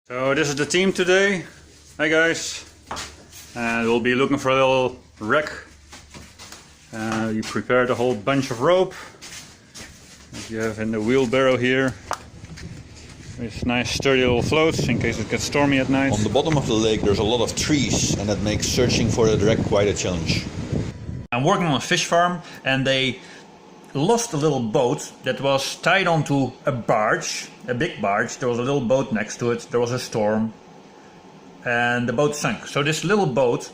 So this is the team today. Hi guys. And we'll be looking for a little wreck. We prepared a whole bunch of rope that you have in the wheelbarrow here. With nice sturdy little floats in case it gets stormy at night. On the bottom of the lake there's a lot of trees and that makes searching for the wreck quite a challenge. I'm working on a fish farm and they lost a little boat that was tied onto a barge, a big barge. There was a little boat next to it, there was a storm and the boat sank. So this little boat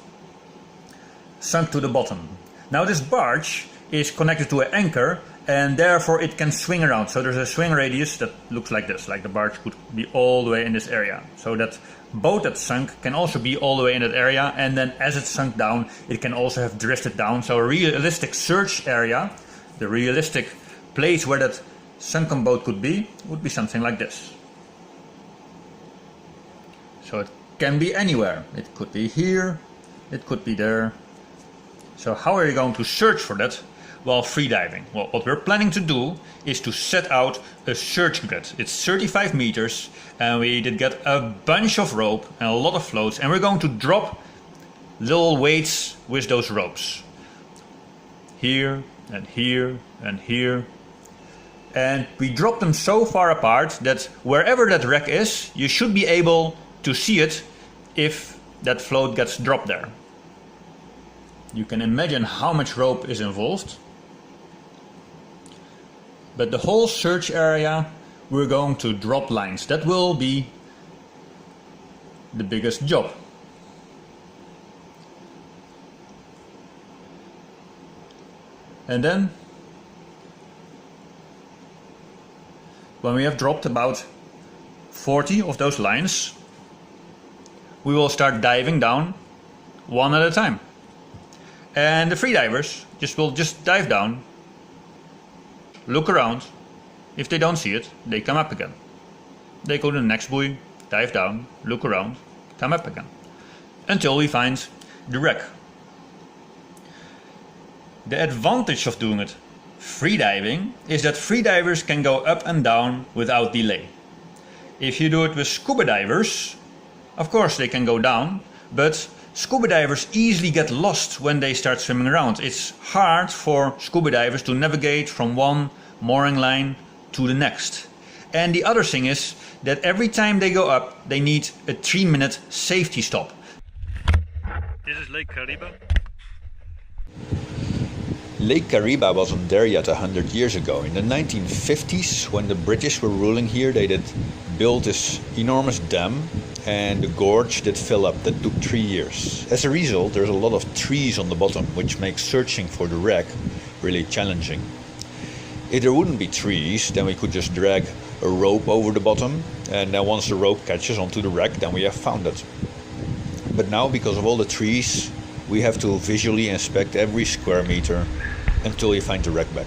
sunk to the bottom. Now this barge is connected to an anchor and therefore it can swing around. So there's a swing radius that looks like this, like the barge could be all the way in this area. So that boat that sunk can also be all the way in that area, and then as it sunk down it can also have drifted down. So a realistic search area, the realistic place where that sunken boat could be, would be something like this. So it can be anywhere. It could be here, it could be there. So how are you going to search for that while freediving? Well, what we're planning to do is to set out a search grid. It's 35 meters and we did get a bunch of rope and a lot of floats, and we're going to drop little weights with those ropes. Here and here and here. And we drop them so far apart that wherever that wreck is, you should be able to see it if that float gets dropped there. You can imagine how much rope is involved. But the whole search area, we're going to drop lines. That will be the biggest job. And then, when we have dropped about 40 of those lines, we will start diving down one at a time. And the freedivers will just dive down, look around. If they don't see it, they come up again. They go to the next buoy, dive down, look around, come up again, until we find the wreck. The advantage of doing it freediving is that freedivers can go up and down without delay. If you do it with scuba divers, of course they can go down, but scuba divers easily get lost when they start swimming around. It's hard for scuba divers to navigate from one mooring line to the next. And the other thing is that every time they go up, they need a 3-minute safety stop. This is Lake Karibe. Lake Karibe wasn't there yet 100 years ago. In the 1950s, when the British were ruling here, they did build this enormous dam and the gorge did fill up. That took 3 years. As a result, there's a lot of trees on the bottom, which makes searching for the wreck really challenging. If there wouldn't be trees, then we could just drag a rope over the bottom, and then once the rope catches onto the wreck, then we have found it. But now, because of all the trees, we have to visually inspect every square meter until we find the wreck back.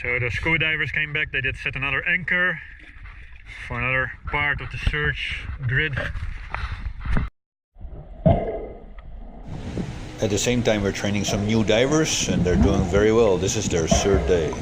So the scuba divers came back, they did set another anchor for another part of the search grid. At the same time we're training some new divers and they're doing very well. This is their 3rd day.